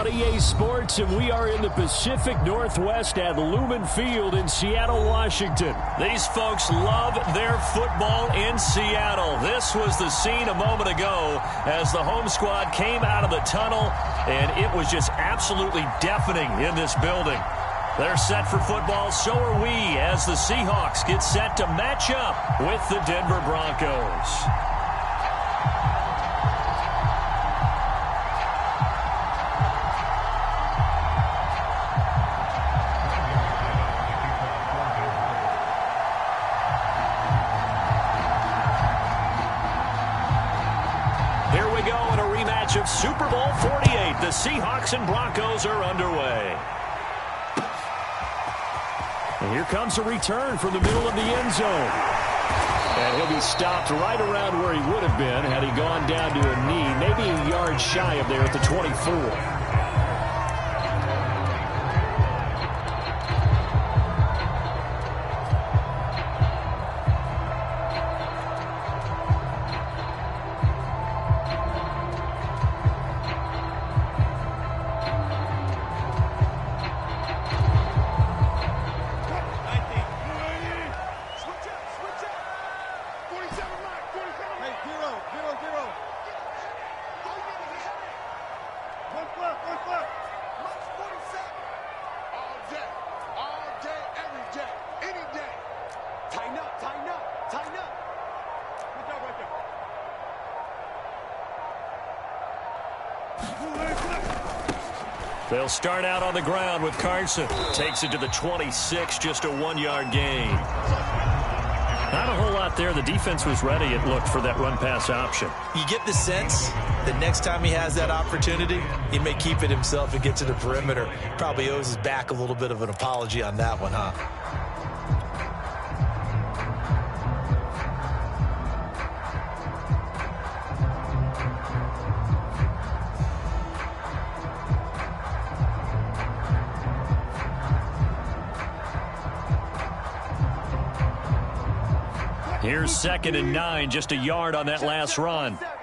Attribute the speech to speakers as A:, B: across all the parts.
A: on EA Sports, and we are in the Pacific Northwest at Lumen Field in Seattle, Washington. These folks love their football in Seattle. This was the scene a moment ago as the home squad came out of the tunnel, and it was just absolutely deafening in this building. They're set for football, so are we, as the Seahawks get set to match up with the Denver Broncos. Of Super Bowl 48. The Seahawks and Broncos are underway. And here comes a return from the middle of the end zone. And he'll be stopped right around where he would have been had he gone down to a knee, maybe a yard shy of there at the 24. They'll start out on the ground with Carson. Takes it to the 26, just a 1-yard gain. Not a whole lot there. The defense was ready, it looked, for that run-pass option.
B: You get the sense that next time he has that opportunity, he may keep it himself and get to the perimeter. Probably owes his back a little bit of an apology on that one, huh?
A: Here's 2nd and 9, just a yard on that last run.
C: 47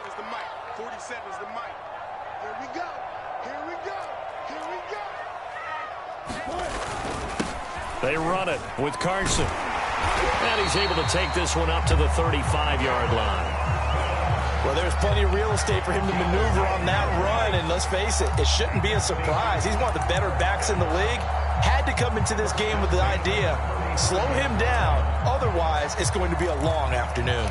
C: is the mic. 47 is the mic. Here we go. Here we go. Here we go.
A: They run it with Carson. And he's able to take this one up to the 35-yard line.
B: Well, there's plenty of real estate for him to maneuver on that run, and let's face it, it shouldn't be a surprise. He's one of the better backs in the league. Had to come into this game with the idea, slow him down, otherwise it's going to be a long afternoon.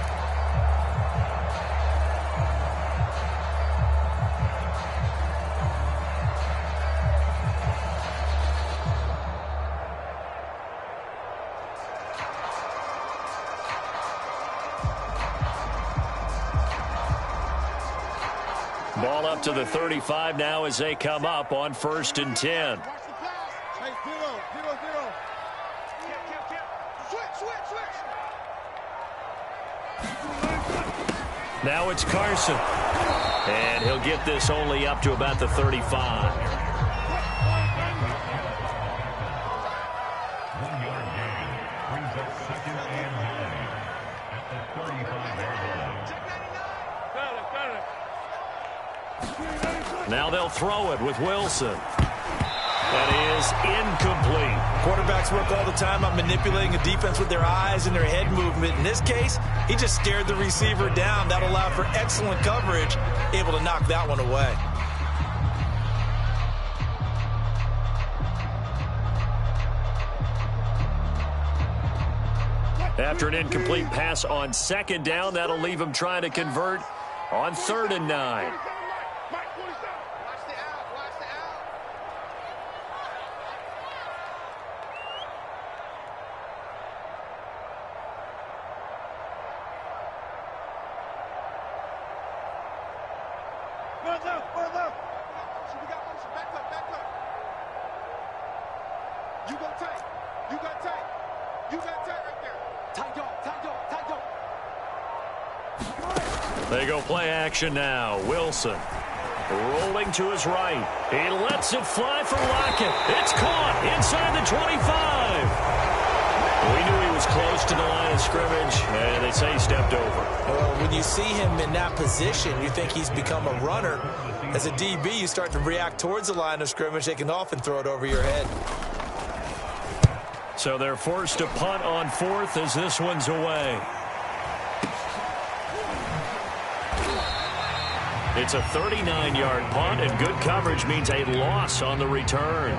A: Ball up to the 35 now as they come up on 1st and 10.
C: Hey, zero. Switch.
A: Now it's Carson. And he'll get this only up to about the 35. Now they'll throw it with Wilson. That is incomplete.
B: Quarterbacks work all the time on manipulating a defense with their eyes and their head movement. In this case, he just stared the receiver down. That allowed for excellent coverage, able to knock that one away.
A: After an incomplete pass on 2nd down, that'll leave him trying to convert on 3rd and 9. They go play action now. Wilson rolling to his right. He lets it fly for Lockett. It's caught inside the 25. We knew he was close to the line of scrimmage, and they say he stepped over.
B: Well, when you see him in that position, you think he's become a runner. As a DB, you start to react towards the line of scrimmage. They can often throw it over your head.
A: So they're forced to punt on fourth as this one's away. It's a 39-yard punt, and good coverage means a loss on the return.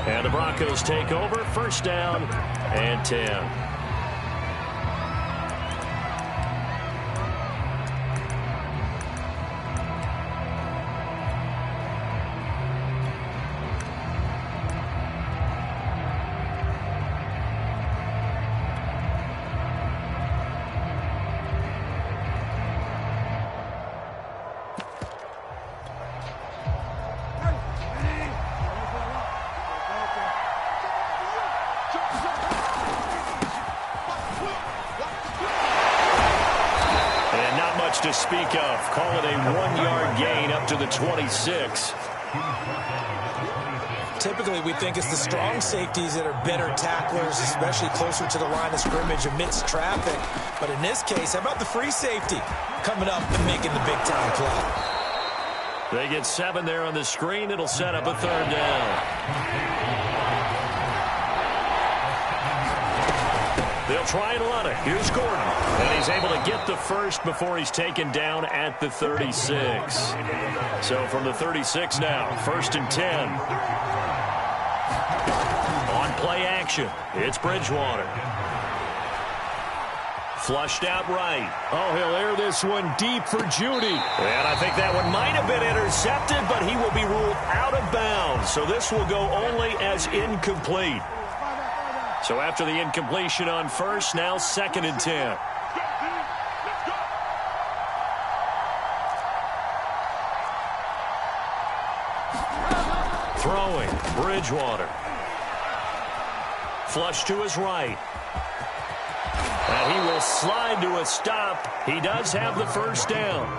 A: And the Broncos take over, first down and 10. To speak of. Call it a 1-yard gain up to the 26.
B: Typically, we think it's the strong safeties that are better tacklers, especially closer to the line of scrimmage amidst traffic. But in this case, how about the free safety coming up and making the big-time play?
A: They get 7 there on the screen. It'll set up a third down. They'll try and run it. Here's Gordon. And he's able to get the first before he's taken down at the 36. So from the 36 now, first and 10. On play action, it's Bridgewater. Flushed out right. Oh, he'll air this one deep for Judy. And I think that one might have been intercepted, but he will be ruled out of bounds. So this will go only as incomplete. So after the incompletion on first, now second and 10. Throwing, Bridgewater. Flush to his right. And he will slide to a stop. He does have the first down.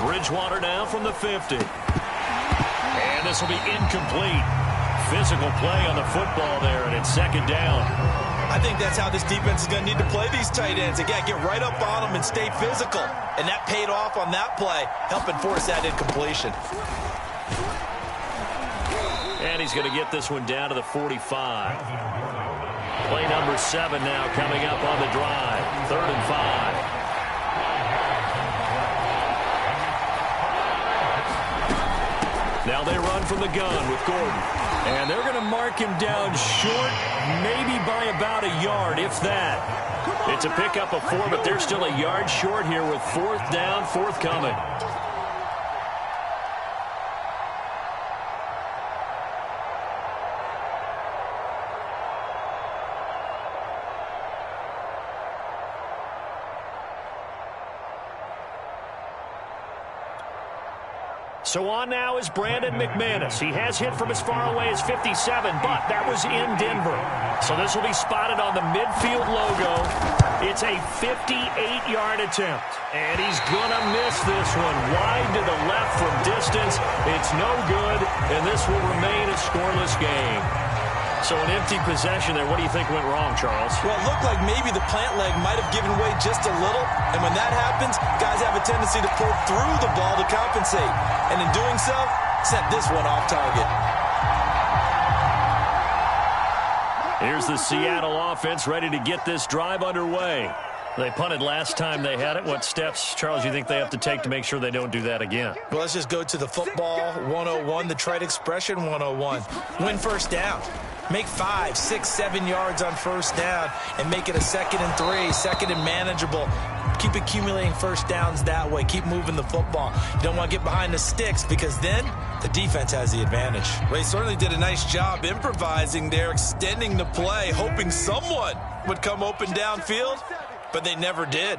A: Bridgewater now from the 50. And this will be incomplete. Physical play on the football there, and it's second down.
B: I think that's how this defense is going to need to play these tight ends. Again, get right up on them and stay physical. And that paid off on that play, helping force that incompletion.
A: And he's going to get this one down to the 45. Play number 7 now coming up on the drive. 3rd and 5. Now they run from the gun with Gordon. And they're going to mark him down short, maybe by about a yard, if that. It's a pickup of 4, but they're still a yard short here with 4th down, forthcoming. So on now is Brandon McManus. He has hit from as far away as 57, but that was in Denver. So this will be spotted on the midfield logo. It's a 58-yard attempt. And he's going to miss this one. Wide to the left from distance. It's no good, and this will remain a scoreless game. So an empty possession there. What do you think went wrong, Charles?
B: Well, it looked like maybe the plant leg might have given way just a little. And when that happens, guys have a tendency to pull through the ball to compensate. And in doing so, sent this one off target.
A: Here's the Seattle offense ready to get this drive underway. They punted last time they had it. What steps, Charles, you think they have to take to make sure they don't do that again?
B: Well, let's just go to the football 101, the trite expression 101. Win first down. Make 5, 6, 7 yards on first down and make it a 2nd and 3, 2nd and manageable. Keep accumulating first downs that way. Keep moving the football. You don't want to get behind the sticks because then the defense has the advantage. Well, he certainly did a nice job improvising there, extending the play, hoping someone would come open downfield, but they never did.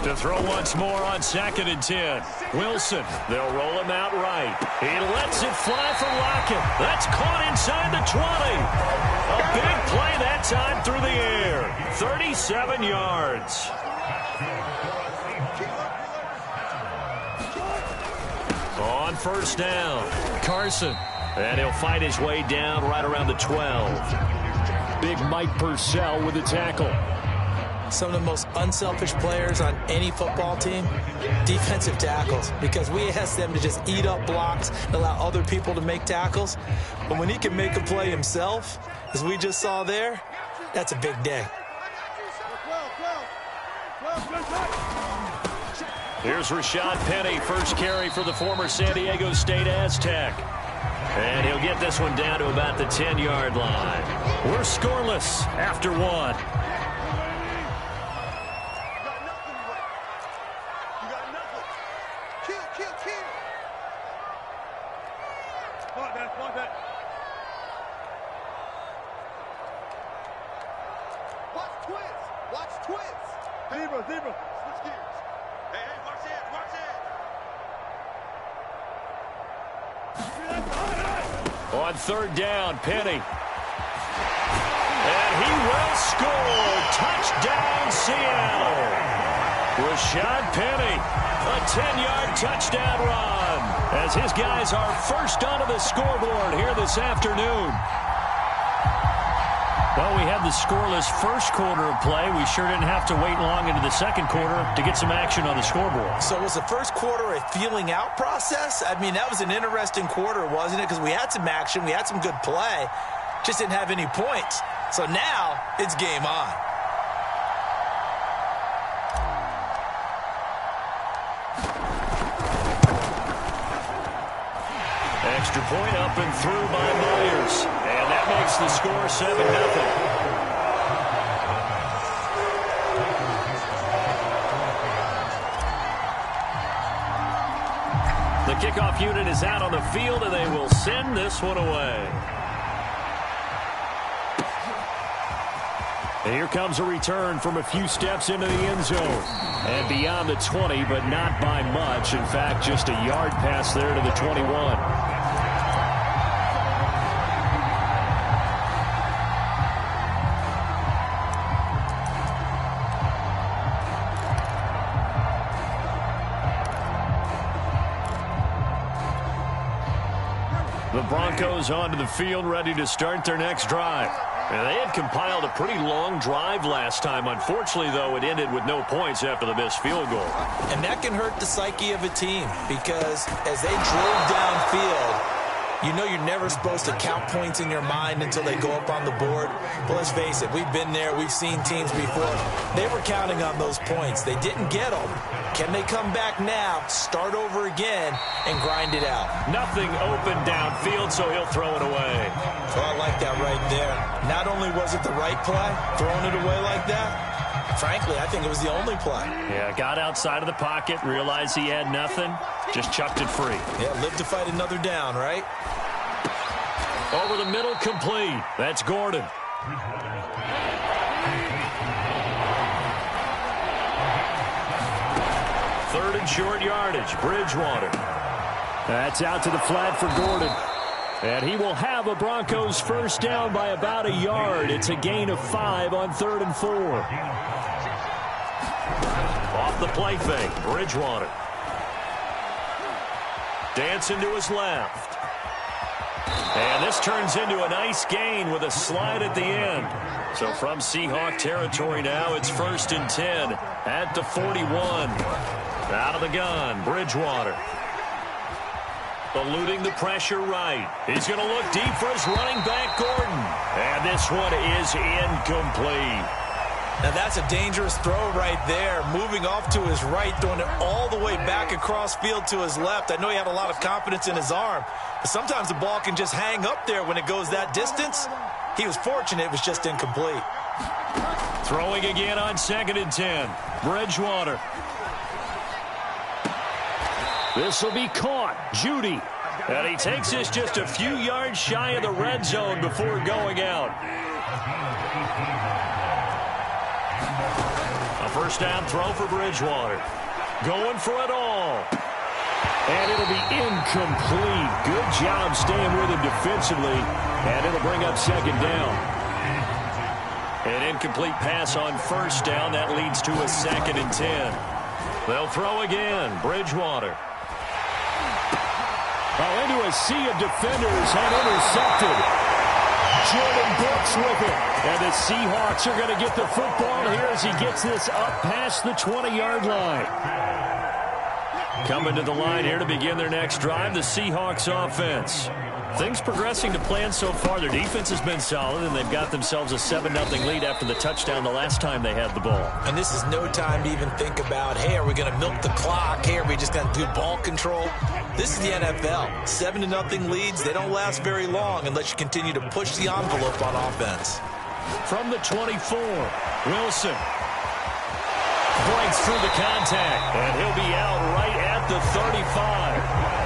A: To throw once more on 2nd and 10. Wilson, they'll roll him out right. He lets it fly for Lockett. That's caught inside the 20. A big play that time through the air. 37 yards. On first down, Carson. And he'll fight his way down right around the 12. Big Mike Purcell with a tackle.
B: Some of the most unselfish players on any football team, defensive tackles, because we ask them to just eat up blocks and allow other people to make tackles. But when he can make a play himself, as we just saw there, that's a big day.
A: Here's Rashad Penny, first carry for the former San Diego State Aztec. And he'll get this one down to about the 10-yard line. We're scoreless after one. On third down, Penny. And he will score. Touchdown, Seattle. Rashad Penny, a 10-yard touchdown run, as his guys are first onto the scoreboard here this afternoon. Well, we had the scoreless first quarter of play. We sure didn't have to wait long into the second quarter to get some action on the scoreboard.
B: So was the first quarter a feeling out process? I mean, that was an interesting quarter, wasn't it? Because we had some action, we had some good play, just didn't have any points. So now it's game on.
A: Extra point up and through by Myers. And that makes the score 7-0. The kickoff unit is out on the field, and they will send this one away. And here comes a return from a few steps into the end zone. And beyond the 20, but not by much. In fact, just a yard pass there to the 21. The Broncos onto the field, ready to start their next drive. And they had compiled a pretty long drive last time. Unfortunately, though, it ended with no points after the missed field goal.
B: And that can hurt the psyche of a team, because as they drove downfield, you know you're never supposed to count points in your mind until they go up on the board. But let's face it, we've been there, we've seen teams before. They were counting on those points. They didn't get them. Can they come back now, start over again, and grind it out?
A: Nothing open downfield, so he'll throw it away.
B: Well, I like that right there. Not only was it the right play, throwing it away like that, frankly, I think it was the only play.
A: Yeah, got outside of the pocket, realized he had nothing, just chucked it free.
B: Yeah, live to fight another down, right?
A: Over the middle, complete. That's Gordon. Third and short yardage, Bridgewater. That's out to the flat for Gordon. And he will have a Broncos first down by about a yard. It's a gain of 5 on 3rd and 4. Off the play fake, Bridgewater. Dancing to his left. And this turns into a nice gain with a slide at the end. So from Seahawk territory now, it's 1st and 10 at the 41. Out of the gun, Bridgewater. Eluding the pressure right. He's going to look deep for his running back, Gordon. And this one is incomplete.
B: Now that's a dangerous throw right there. Moving off to his right, throwing it all the way back across field to his left. I know he had a lot of confidence in his arm, but sometimes the ball can just hang up there when it goes that distance. He was fortunate it was just incomplete.
A: Throwing again on 2nd and 10. Bridgewater. This will be caught. Judy. And he takes this just a few yards shy of the red zone before going out. A first down throw for Bridgewater. Going for it all. And it'll be incomplete. Good job staying with him defensively. And it'll bring up 2nd down. An incomplete pass on 1st down. That leads to a 2nd and 10. Oh, into a sea of defenders and intercepted. Jordan Brooks with it. And the Seahawks are going to get the football here as he gets this up past the 20-yard line. Coming to the line here to begin their next drive, the Seahawks offense. Things progressing to plan so far. Their defense has been solid, and they've got themselves a 7-0 lead after the touchdown the last time they had the ball.
B: And this is no time to even think about, hey, are we going to milk the clock? Hey, are we just going to do ball control? This is the NFL. 7-0 leads, they don't last very long unless you continue to push the envelope on offense.
A: From the 24, Wilson breaks through the contact, and he'll be out right at the 35.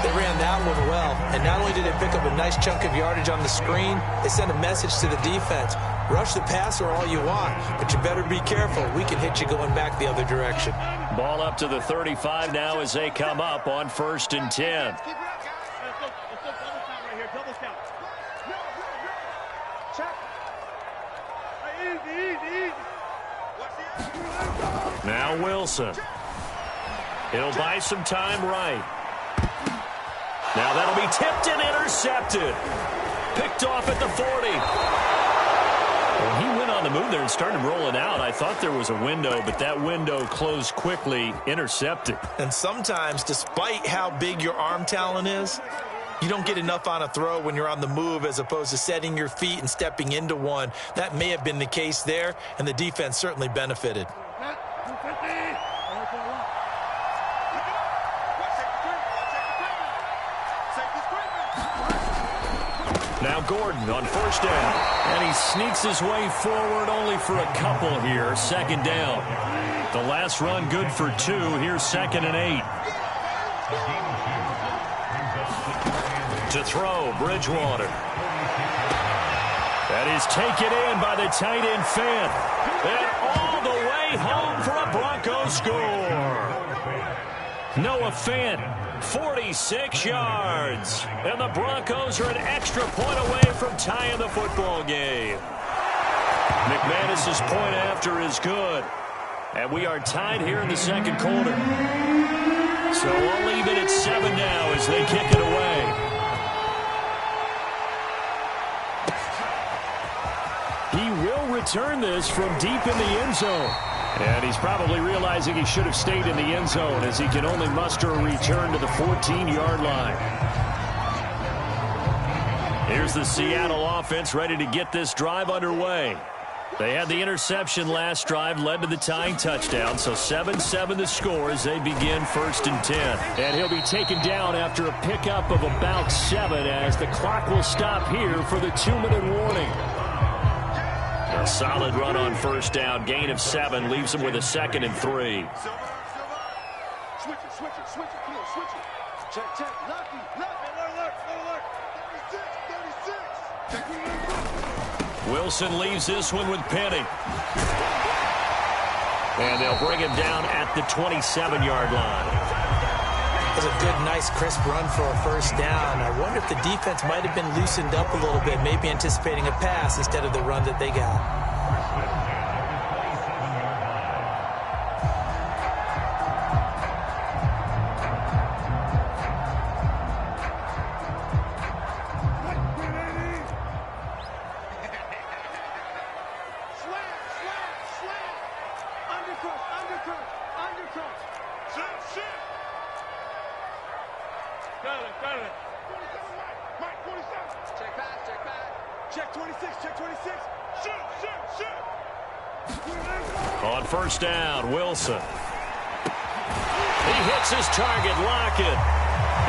B: They ran that one well, and not only did they pick up a nice chunk of yardage on the screen, they sent a message to the defense. Rush the passer all you want, but you better be careful. We can hit you going back the other direction.
A: Ball up to the 35 now as they come up on 1st and 10. Now Wilson. He'll buy some time right. Now that'll be tipped and intercepted. Picked off at the 40. Well, he went on the move there and started rolling out. I thought there was a window, but that window closed quickly. Intercepted.
B: And sometimes, despite how big your arm talent is, you don't get enough on a throw when you're on the move as opposed to setting your feet and stepping into one. That may have been the case there, and the defense certainly benefited.
A: Now Gordon on 1st down. And he sneaks his way forward only for a couple here. 2nd down. The last run good for 2. Here's 2nd and 8. To throw, Bridgewater. That is taken in by the tight end Fant. And all the way home for a Broncos score. Noah Fant, 46 yards. And the Broncos are an extra point away from tying the football game. McManus's point after is good. And we are tied here in the 2nd quarter. So I'll leave it at 7 now as they kick it away. He will return this from deep in the end zone. And he's probably realizing he should have stayed in the end zone as he can only muster a return to the 14-yard line. Here's the Seattle offense ready to get this drive underway. They had the interception last drive, led to the tying touchdown, so 7-7 the score as they begin 1st and 10. And he'll be taken down after a pickup of about 7 as the clock will stop here for the 2-minute warning. A solid run on 1st down. Gain of 7 leaves him with a 2nd and 3.
C: Switch it. Come on, switch it. Check. Lucky. Alert. 36.
A: Wilson leaves this one with Penny. And they'll bring him down at the 27-yard line.
B: That was a good, nice, crisp run for a 1st down. I wonder if the defense might have been loosened up a little bit, maybe anticipating a pass instead of the run that they got.
C: Check 26. Shoot.
A: On 1st down, Wilson. He hits his target, Lockett.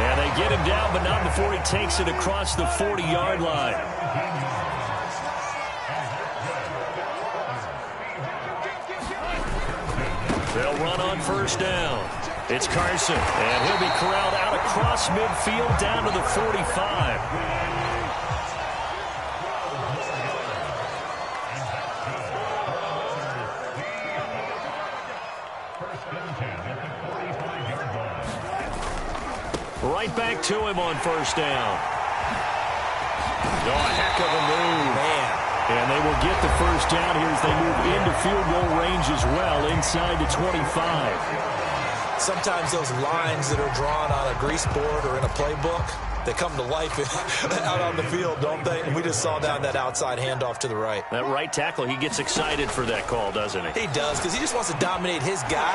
A: And they get him down, but not before he takes it across the 40-yard line. They'll run on 1st down. It's Carson, and he'll be corralled out across midfield down to the 45. Right back to him on 1st down. Oh, a heck of a move.
B: Man.
A: And they will get the 1st down here as they move into field goal range as well, inside the 25.
B: Sometimes those lines that are drawn on a grease board or in a playbook, they come to life out on the field, don't they? And we just saw down that outside handoff to the right.
A: That right tackle, he gets excited for that call, doesn't he?
B: He does, because he just wants to dominate his guy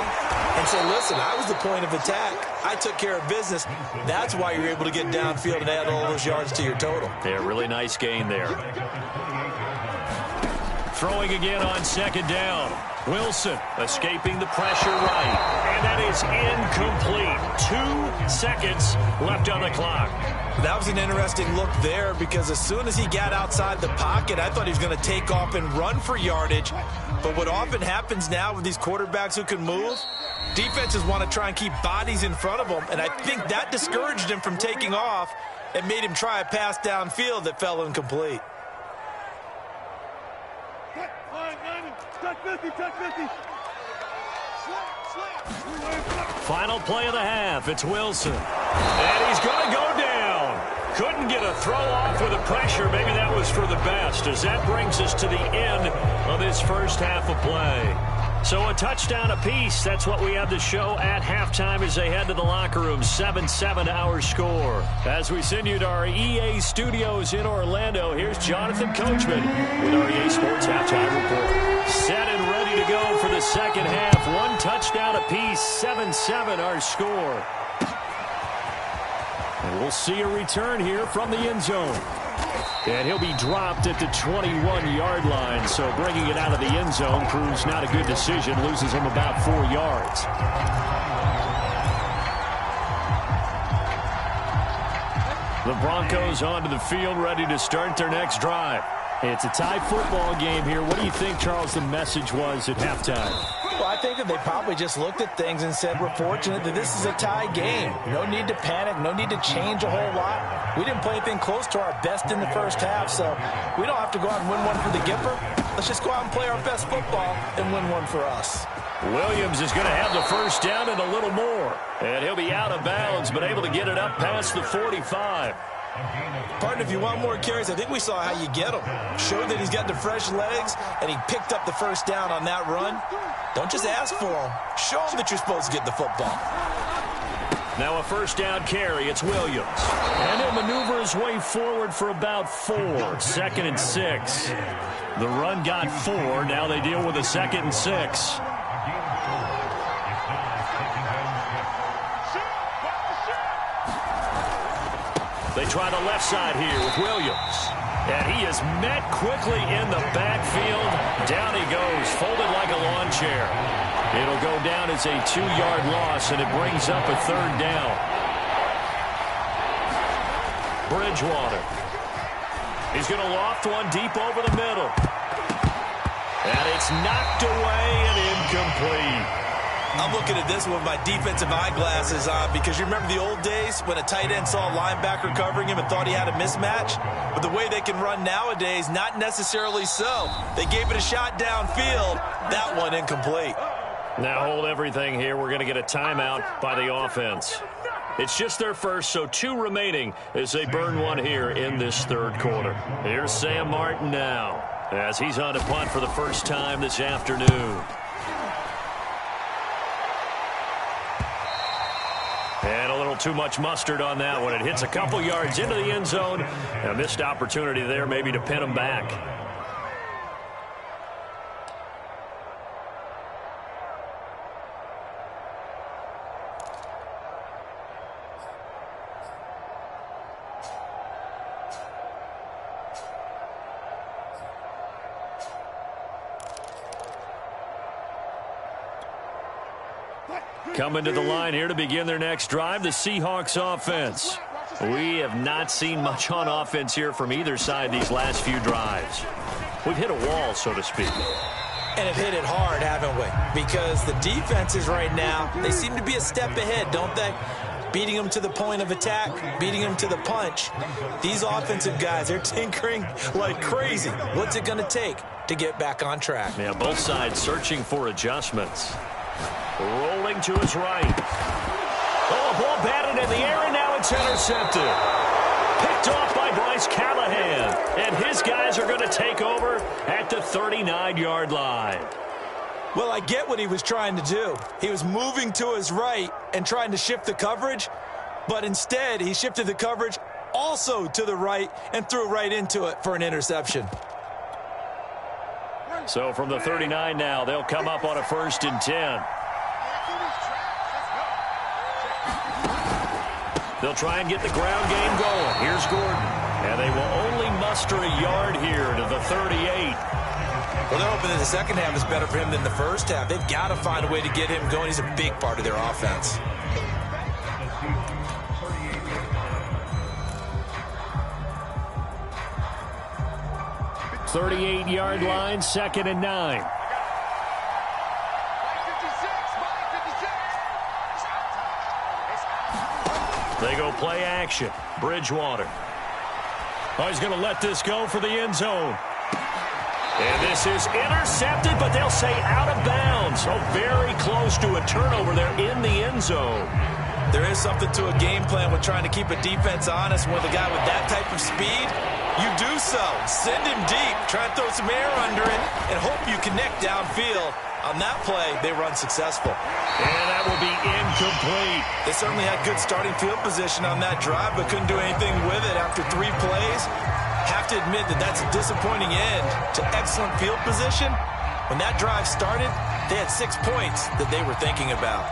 B: and say, listen, I was the point of attack. I took care of business. That's why you're able to get downfield and add all those yards to your total.
A: Yeah, really nice gain there. Throwing again on second down. Wilson escaping the pressure right. And that is incomplete. 2 seconds left on the clock.
B: That was an interesting look there because as soon as he got outside the pocket, I thought he was going to take off and run for yardage. But what often happens now with these quarterbacks who can move, defenses want to try and keep bodies in front of them. And I think that discouraged him from taking off and made him try a pass downfield that fell incomplete.
A: Final play of the half. It's Wilson. And he's going to go down. Couldn't get a throw off with the pressure. Maybe that was for the best, as that brings us to the end of this first half of play. So a touchdown apiece. That's what we have to show at halftime as they head to the locker room. 7-7 our score. As we send you to our EA studios in Orlando, here's Jonathan Coachman with our EA Sports Halftime Report. Set and ready to go for the second half. 1 touchdown apiece. 7-7 our score. And we'll see a return here from the end zone. And he'll be dropped at the 21-yard line. So bringing it out of the end zone proves not a good decision. Loses him about 4 yards. The Broncos onto the field, ready to start their next drive. It's a tie football game here. What do you think, Charles, the message was at halftime?
B: Well, I think that they probably just looked at things and said, we're fortunate that this is a tie game. No need to panic. No need to change a whole lot. We didn't play anything close to our best in the first half, so we don't have to go out and win one for the Gipper. Let's just go out and play our best football and win one for us.
A: Williams is going to have the first down and a little more. And he'll be out of bounds, but able to get it up past the 45.
B: Pardon, if you want more carries, I think we saw how you get him. Showed that he's got the fresh legs, and he picked up the first down on that run. Don't just ask for him. Show him that you're supposed to get the football.
A: Now a first down carry. It's Williams. And he'll maneuver his way forward for about 4. 2nd and 6. The run got 4. Now they deal with a 2nd and 6. They try the left side here with Williams. And he is met quickly in the backfield. Down he goes, folded like a lawn chair. It'll go down as a 2-yard loss, and it brings up a 3rd down. Bridgewater. He's going to loft one deep over the middle. And it's knocked away and incomplete.
B: I'm looking at this with my defensive eyeglasses on because you remember the old days when a tight end saw a linebacker covering him and thought he had a mismatch? But the way they can run nowadays, not necessarily so. They gave it a shot downfield. That one incomplete.
A: Now hold everything here. We're going to get a timeout by the offense. It's just their first, so 2 remaining as they burn one here in this 3rd quarter. Here's Sam Martin now as he's on a punt for the first time this afternoon. And a little too much mustard on that one. It hits a couple yards into the end zone. A missed opportunity there maybe to pin him back. Coming to the line here to begin their next drive, the Seahawks offense. We have not seen much on offense here from either side these last few drives. We've hit a wall, so to speak.
B: And have hit it hard, haven't we? Because the defenses right now, they seem to be a step ahead, don't they? Beating them to the point of attack, beating them to the punch. These offensive guys, they're tinkering like crazy. What's it going to take to get back on track?
A: Yeah, both sides searching for adjustments. Rolling to his right. Oh, ball batted in the air, and now it's intercepted. Picked off by Bryce Callahan. And his guys are going to take over at the 39-yard line.
B: Well, I get what he was trying to do. He was moving to his right and trying to shift the coverage, but instead he shifted the coverage also to the right and threw right into it for an interception.
A: So from the 39 now, they'll come up on a 1st and 10. They'll try and get the ground game going. Here's Gordon. And they will only muster a yard here to the 38.
B: Well, they're hoping that the second half is better for him than the first half. They've got to find a way to get him going. He's a big part of their offense.
A: .38-yard line, 2nd and 9. They go play action. Bridgewater. Oh, he's going to let this go for the end zone. And this is intercepted, but they'll say out of bounds. Oh, very close to a turnover there in the end zone.
B: There is something to a game plan with trying to keep a defense honest. With a guy with that type of speed, you do so. Send him deep. Try and throw some air under it and hope you connect downfield. On that play, they run successful.
A: And that will be incomplete.
B: They certainly had good starting field position on that drive, but couldn't do anything with it after 3 plays. Have to admit that that's a disappointing end to excellent field position. When that drive started, they had 6 points that they were thinking about.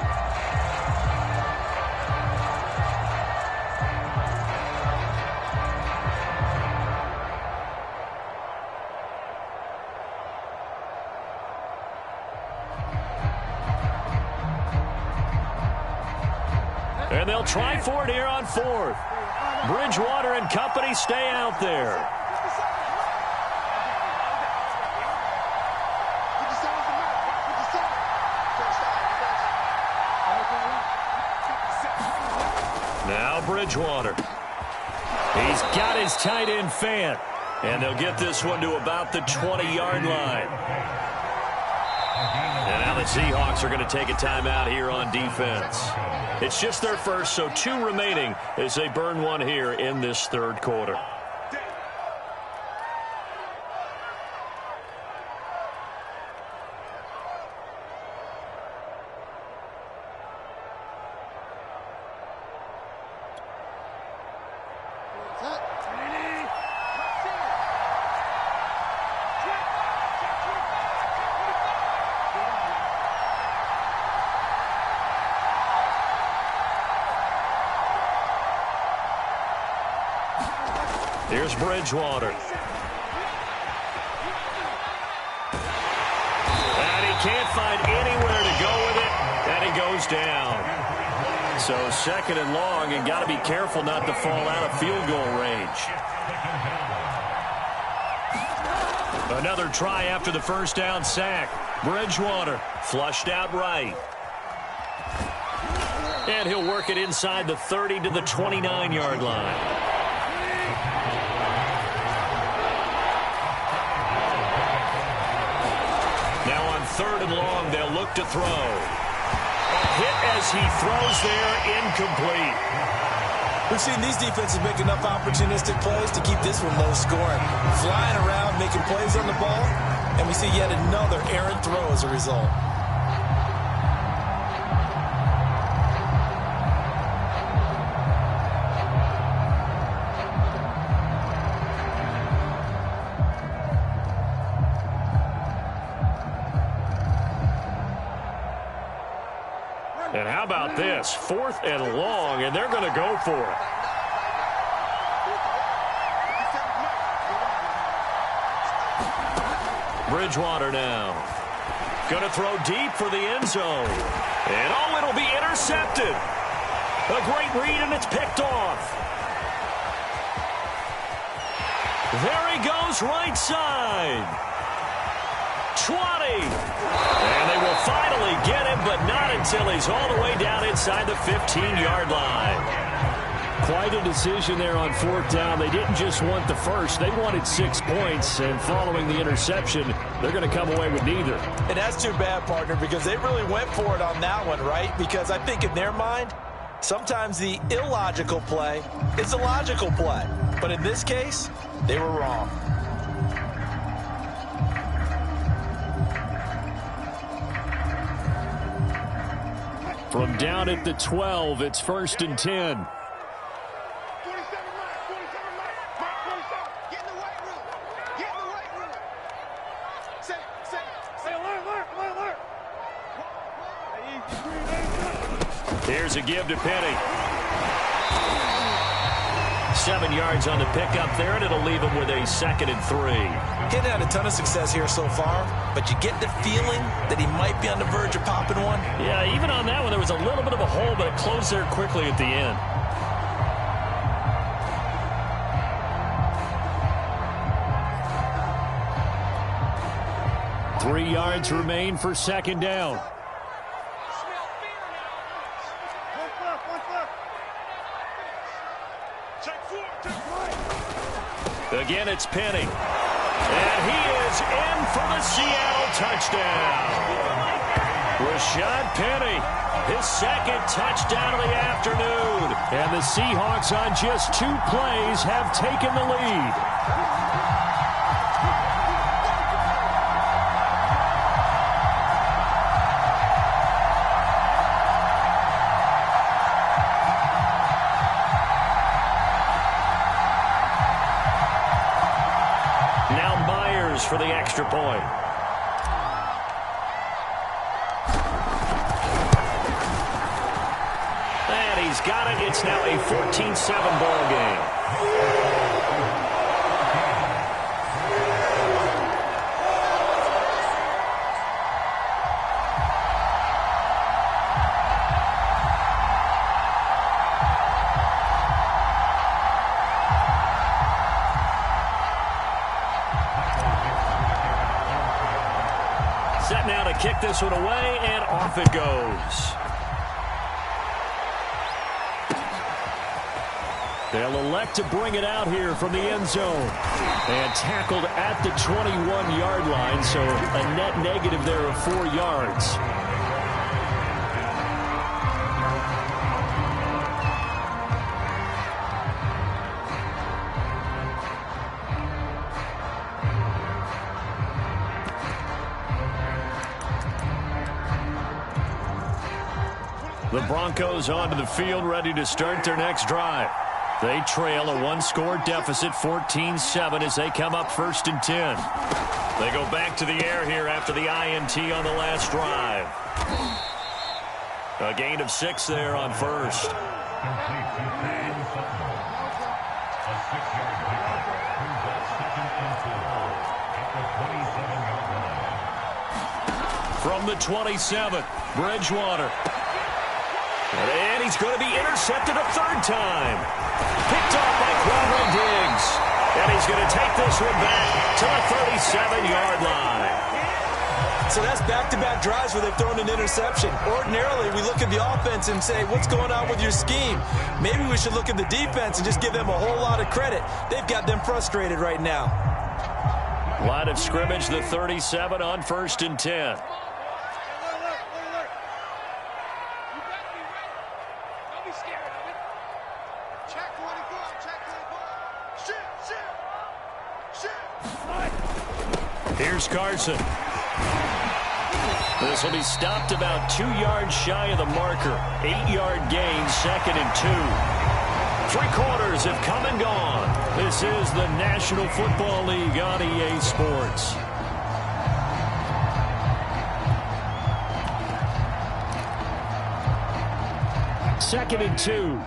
A: And they'll try for it here on 4th. Bridgewater and company stay out there. Now Bridgewater. He's got his tight end fan. And they'll get this one to about the 20-yard line. And now the Seahawks are going to take a timeout here on defense. It's just their first, so 2 remaining as they burn one here in this 3rd quarter. Here's Bridgewater. And he can't find anywhere to go with it, and he goes down. So 2nd and long, and got to be careful not to fall out of field goal range. Another try after the 1st down sack. Bridgewater flushed out right. And he'll work it inside the 30 to the 29-yard line. Now on 3rd and long, they'll look to throw. Hit as he throws there, incomplete.
B: We've seen these defenses make enough opportunistic plays to keep this one low scoring. Flying around, making plays on the ball, and we see yet another errant throw as a result.
A: And how about this? 4th and long, and they're going to go for it. Bridgewater now. Going to throw deep for the end zone. And oh, it'll be intercepted. A great read, and it's picked off. There he goes, right side. 20. And they will finally get him, but not until he's all the way down inside the 15-yard line. Quite a decision there on 4th down. They didn't just want the first. They wanted 6 points, and following the interception, they're going to come away with neither.
B: And that's too bad, partner, because they really went for it on that one, right? Because I think in their mind, sometimes the illogical play is a logical play. But in this case, they were wrong.
A: From down at the 12, it's 1st and 10.
C: 47 Mike. 47 Mike. Mike 47. Get in the weight room. Get in the weight room. Say alert.
A: Here's a give to Penny. 7 yards on the pickup there, and it'll leave him with a 2nd and 3.
B: He's had a ton of success here so far, but you get the feeling that he might be on the verge of popping one.
A: Yeah, even on that one, there was a little bit of a hole, but it closed there quickly at the end. Three yards remain for 2nd down. Again, it's Penny. And he is in for the Seattle touchdown. Rashad Penny, his 2nd touchdown of the afternoon. And the Seahawks on just 2 plays have taken the lead. For the extra point. And he's got it. It's now a 14-7 ball game. Set now to kick this one away, and off it goes. They'll elect to bring it out here from the end zone. And tackled at the 21-yard line, so a net negative there of 4 yards. The Broncos onto the field, ready to start their next drive. They trail a 1-score deficit, 14-7, as they come up 1st and 10. They go back to the air here after the INT on the last drive. A gain of 6 there on 1st. From the 27, Bridgewater. And he's going to be intercepted a 3rd time. Picked off by Quavon Diggs. And he's going to take this one back to the 37-yard line.
B: So that's back-to-back drives where they've thrown an interception. Ordinarily, we look at the offense and say, what's going on with your scheme? Maybe we should look at the defense and just give them a whole lot of credit. They've got them frustrated right now.
A: Line of scrimmage, the 37 on 1st and 10. Here's Carson. This will be stopped about 2 yards shy of the marker. 8-yard gain, 2nd and 2. 3 quarters have come and gone. This is the National Football League on EA Sports. Second and 2.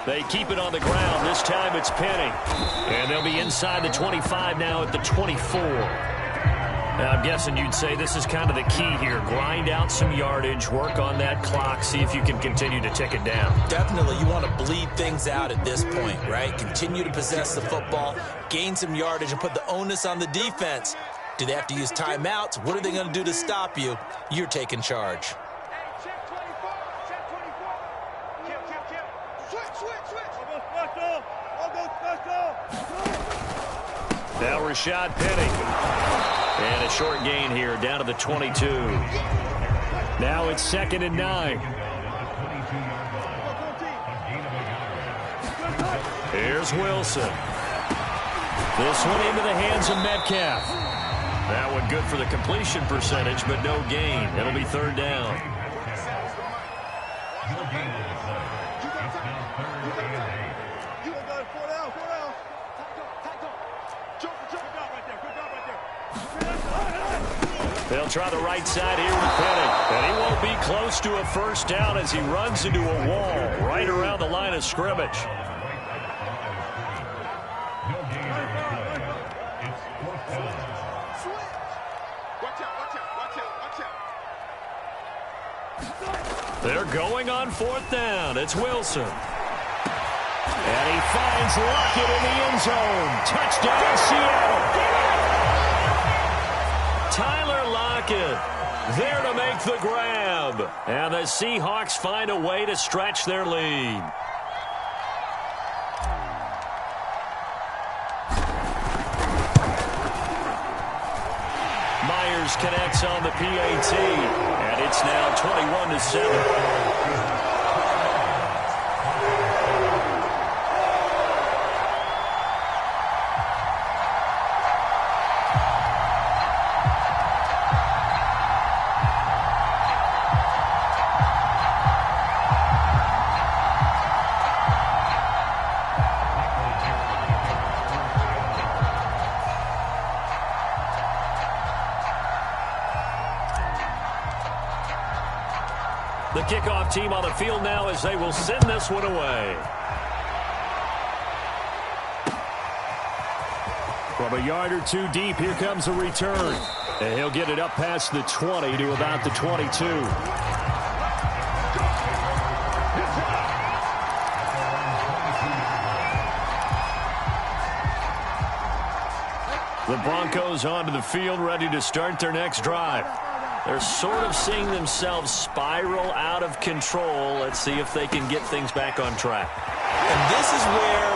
A: They keep it on the ground. This time it's Penny. And they'll be inside the 25 now at the 24. Now, I'm guessing you'd say this is kind of the key here. Grind out some yardage, work on that clock, see if you can continue to tick it down.
B: Definitely. You want to bleed things out at this point, right? Continue to possess the football, gain some yardage, and put the onus on the defense. Do they have to use timeouts? What are they going to do to stop you? You're taking charge.
A: Now Rashad Penny. And a short gain here down to the 22. Now it's 2nd and 9. Here's Wilson. This one into the hands of Metcalf. That one good for the completion percentage, but no gain. It'll be third down. They'll try the right side here with Penning. And he won't be close to a first down as he runs into a wall right around the line of scrimmage. They're going on fourth down. It's Wilson. And he finds Lockett in the end zone. Touchdown, Seattle. Tyler Lockett there to make the grab. And the Seahawks find a way to stretch their lead. Myers connects on the PAT. And it's now 21-7. The kickoff team on the field now as they will send this one away. From a yard or two deep, here comes a return. And he'll get it up past the 20 to about the 22. The Broncos onto the field, ready to start their next drive. They're sort of seeing themselves spiral out of control. Let's see if they can get things back on track.
B: And this is where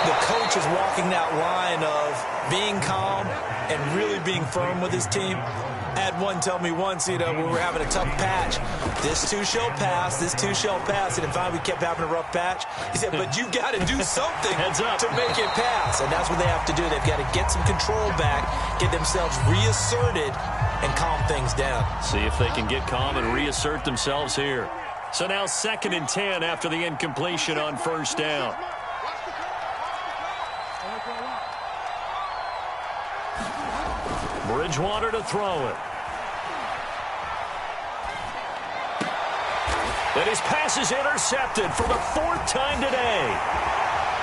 B: the coach is walking that line of being calm and really being firm with his team. I had one tell me once, when we were having a tough patch, this too shall pass, this too shall pass. And finally we kept having a rough patch. He said, but you got to do something to make it pass. And that's what they have to do. They've got to get some control back, get themselves reasserted, and calm things down.
A: See if they can get calm and reassert themselves here. So now 2nd and 10 after the incompletion on first down. Bridgewater to throw it. And his pass is intercepted for the 4th time today.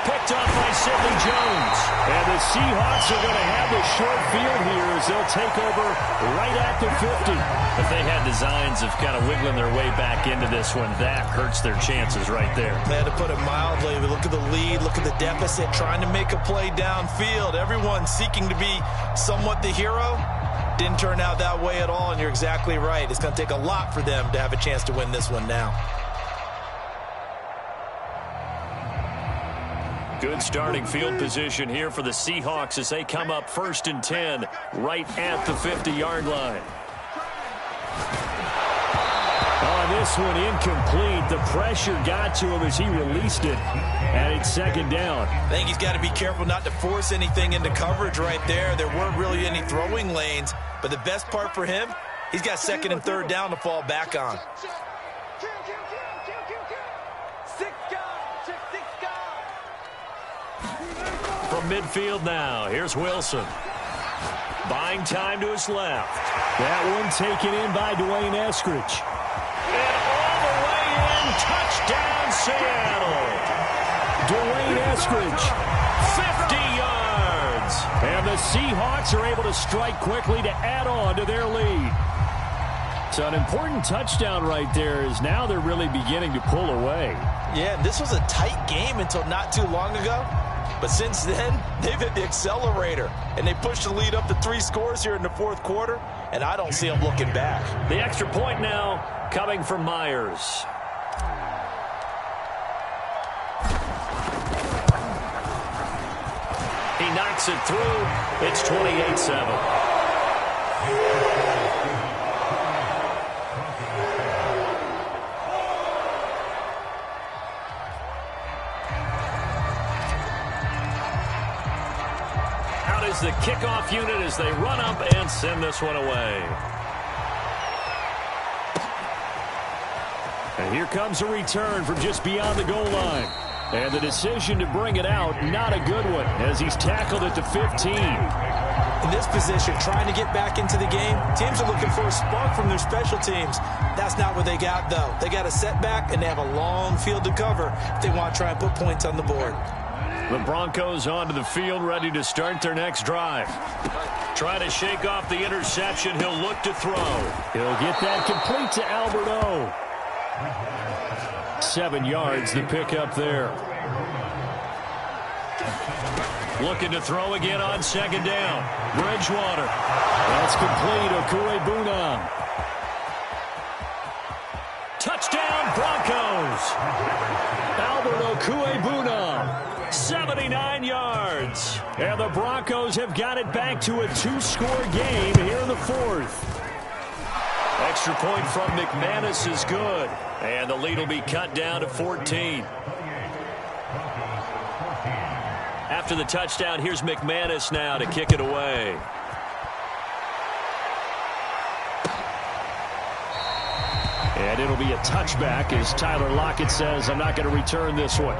A: Picked off by Sidney Jones. And the Seahawks are going to have the short field here as they'll take over right at the 50. If they had designs of kind of wiggling their way back into this one, that hurts their chances right there.
B: They had to put it mildly. Look at the lead, look at the deficit, trying to make a play downfield. Everyone seeking to be somewhat the hero. Didn't turn out that way at all, and you're exactly right. It's going to take a lot for them to have a chance to win this one now.
A: Good starting field position here for the Seahawks as they come up 1st and 10 right at the 50-yard line. Oh, this one incomplete. The pressure got to him as he released it, and it's 2nd down.
B: I think he's got to be careful not to force anything into coverage right there. There weren't really any throwing lanes, but the best part for him, he's got 2nd and 3rd down to fall back on.
A: From midfield now, here's Wilson. Buying time to his left.
D: That one taken in by Dwayne Eskridge.
A: And all the way in, touchdown Seattle.
D: Dwayne Eskridge.
A: 50 yards.
D: And the Seahawks are able to strike quickly to add on to their lead. So an important touchdown right there is now they're really beginning to pull away.
B: Yeah, this was a tight game until not too long ago. But since then, they've hit the accelerator, and they pushed the lead up to 3 scores here in the 4th quarter, and I don't see them looking back.
A: The extra point now coming from Myers. He knocks it through. It's 28-7. is the kickoff unit as they run up and send this one away.
D: And here comes a return from just beyond the goal line. And the decision to bring it out, not a good one, as he's tackled at the 15.
B: In this position, trying to get back into the game, teams are looking for a spark from their special teams. That's not what they got, though. They got a setback, and they have a long field to cover if they want to try and put points on the board.
A: The Broncos onto the field, ready to start their next drive. Trying to shake off the interception. He'll look to throw.
D: He'll get that complete to Alberto. 7 yards, the pickup there.
A: Looking to throw again on second down. Bridgewater.
D: That's complete. Okuebuna.
A: Touchdown, Broncos.
D: Albert Okuebuna.
A: 79 yards.
D: And the Broncos have got it back to a 2-score game here in the 4th.
A: Extra point from McManus is good. And the lead will be cut down to 14. After the touchdown, here's McManus now to kick it away.
D: And it'll be a touchback as Tyler Lockett says, I'm not going to return this one.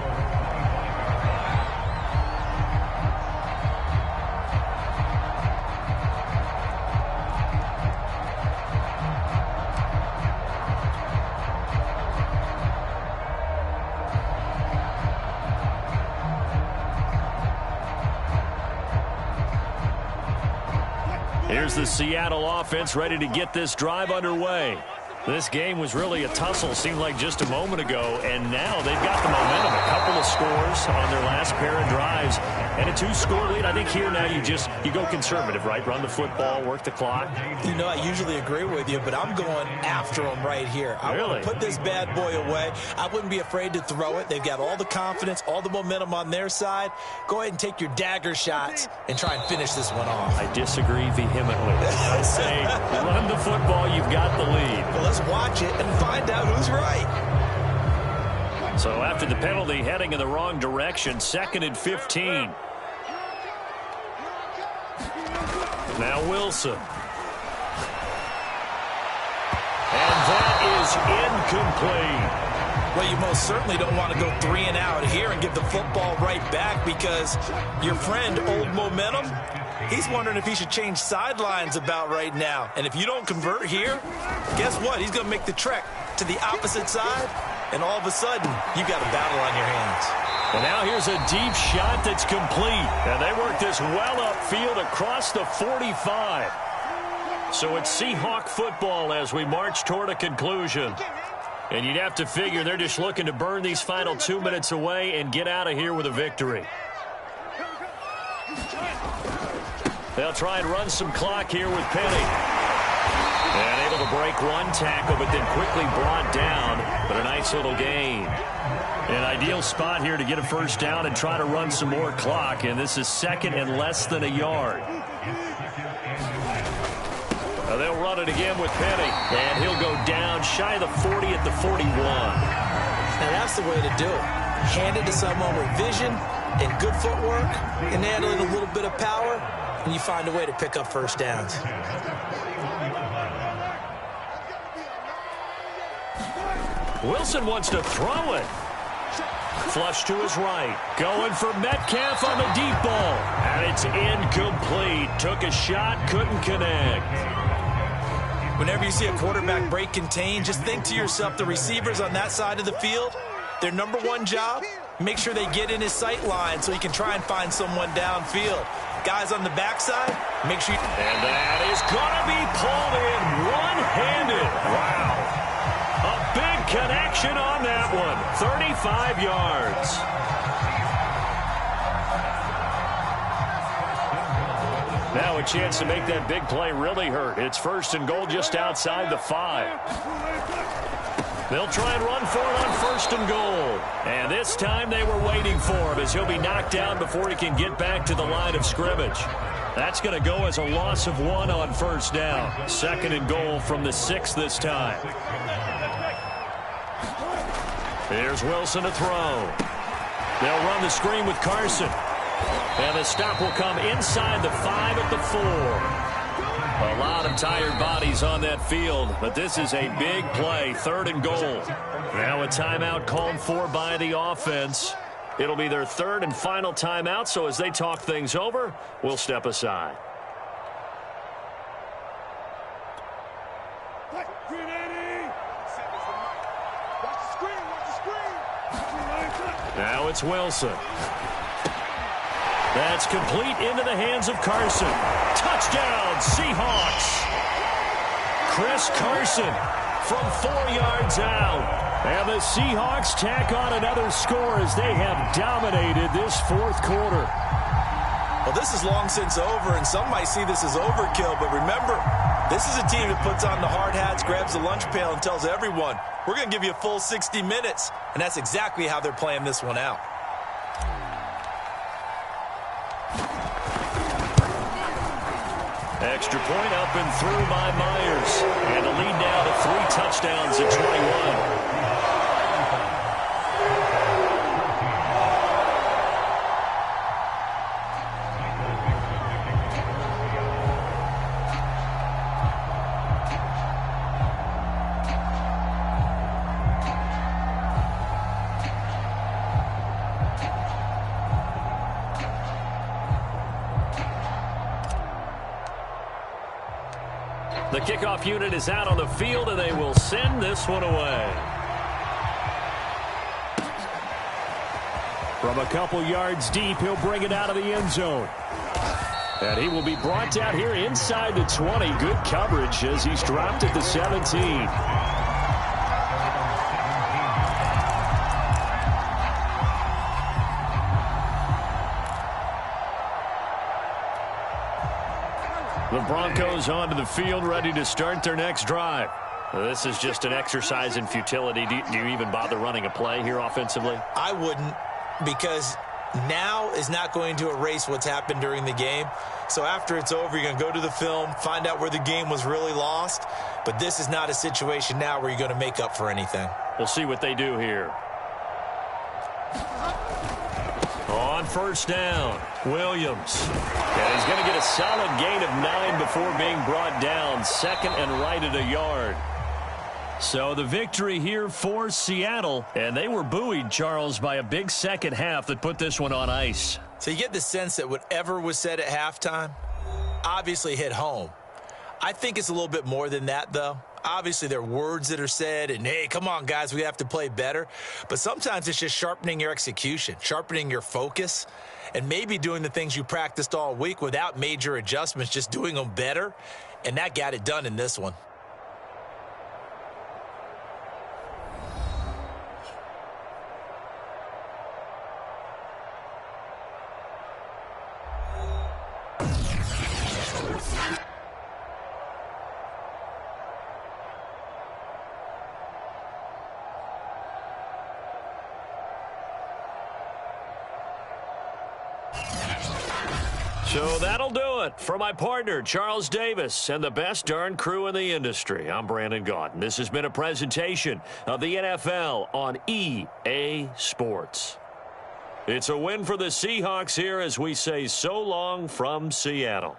A: Here's the Seattle offense ready to get this drive underway. This game was really a tussle, seemed like just a moment ago, and now they've got the momentum. A couple of scores on their last pair of drives, and a 2-score lead. I think here now you go conservative, right? Run the football, work the clock.
B: You know, I usually agree with you, but I'm going after them right here. I want to put this bad boy away. I wouldn't be afraid to throw it. They've got all the confidence, all the momentum on their side. Go ahead and take your dagger shots and try and finish this one off.
A: I disagree vehemently. I say run the football. You've got the lead.
B: Well, let's watch it and find out who's right.
A: So after the penalty, heading in the wrong direction, 2nd and 15. Now Wilson. And that is incomplete.
B: Well, you most certainly don't want to go 3 and out here and give the football right back, because your friend, Old Momentum, he's wondering if he should change sidelines about right now. And if you don't convert here, guess what? He's going to make the trek to the opposite side, and all of a sudden, you've got a battle on your hands.
A: And now here's a deep shot that's complete. And they work this well upfield across the 45. So it's Seahawk football as we march toward a conclusion. And you'd have to figure they're just looking to burn these final 2 minutes away and get out of here with a victory. They'll try and run some clock here with Penny. And able to break one tackle, but then quickly brought down. But a nice little gain. An ideal spot here to get a first down and try to run some more clock. And this is 2nd and less than a yard. Now they'll run it again with Penny. And he'll go down shy of the 40 at the 41.
B: Now that's the way to do it. Hand it to someone with vision and good footwork and handling a little bit of power, and you find a way to pick up first downs.
A: Wilson wants to throw it. Flush to his right. Going for Metcalf on the deep ball. And it's incomplete. Took a shot, couldn't connect.
B: Whenever you see a quarterback break contain, just think to yourself, the receivers on that side of the field, their number one job, make sure they get in his sight line so he can try and find someone downfield. Guys on the backside, make sure you...
A: And that is going to be pulled in one-handed. Wow. A big connection on that one. 35 yards. Now a chance to make that big play really hurt. It's 1st and goal just outside the 5. They'll try and run for it on 1st and goal. And this time they were waiting for him as he'll be knocked down before he can get back to the line of scrimmage. That's going to go as a loss of 1 on 1st down. 2nd and goal from the 6 this time. Here's Wilson to throw. They'll run the screen with Carson. And the stop will come inside the 5 at the 4. A lot of tired bodies on that field, but this is a big play, 3rd and goal. Now a timeout called for by the offense. It'll be their 3rd and final timeout, so as they talk things over, we'll step aside. Now it's Wilson. That's complete into the hands of Carson. Touchdown, Seahawks. Chris Carson from 4 yards out. And the Seahawks tack on another score as they have dominated this 4th quarter.
B: Well, this is long since over, and some might see this as overkill, but remember, this is a team that puts on the hard hats, grabs the lunch pail, and tells everyone, we're going to give you a full 60 minutes. And that's exactly how they're playing this one out.
A: Extra point up and through by Myers. And a lead now to 3 touchdowns at 21. The kickoff unit is out on the field, and they will send this one away.
D: From a couple yards deep, he'll bring it out of the end zone. And he will be brought down here inside the 20. Good coverage as he's dropped at the 17. The Broncos onto the field, ready to start their next drive.
A: This is just an exercise in futility. Do you even bother running a play here offensively?
B: I wouldn't, because now is not going to erase what's happened during the game. So after it's over, you're going to go to the film, find out where the game was really lost. But this is not a situation now where you're going to make up for anything.
A: We'll see what they do here. On first down, Williams. And he's going to get a solid gain of 9 before being brought down. 2nd and right at a yard. So the victory here for Seattle. And they were buoyed, Charles, by a big second half that put this one on ice.
B: So you get the sense that whatever was said at halftime obviously hit home. I think it's a little bit more than that, though. Obviously, there are words that are said, and, hey, come on, guys, we have to play better. But sometimes it's just sharpening your execution, sharpening your focus, and maybe doing the things you practiced all week without major adjustments, just doing them better. And that got it done in this one.
A: So that'll do it for my partner, Charles Davis, and the best darn crew in the industry. I'm Brandon Gaudin. This has been a presentation of the NFL on EA Sports. It's a win for the Seahawks here as we say so long from Seattle.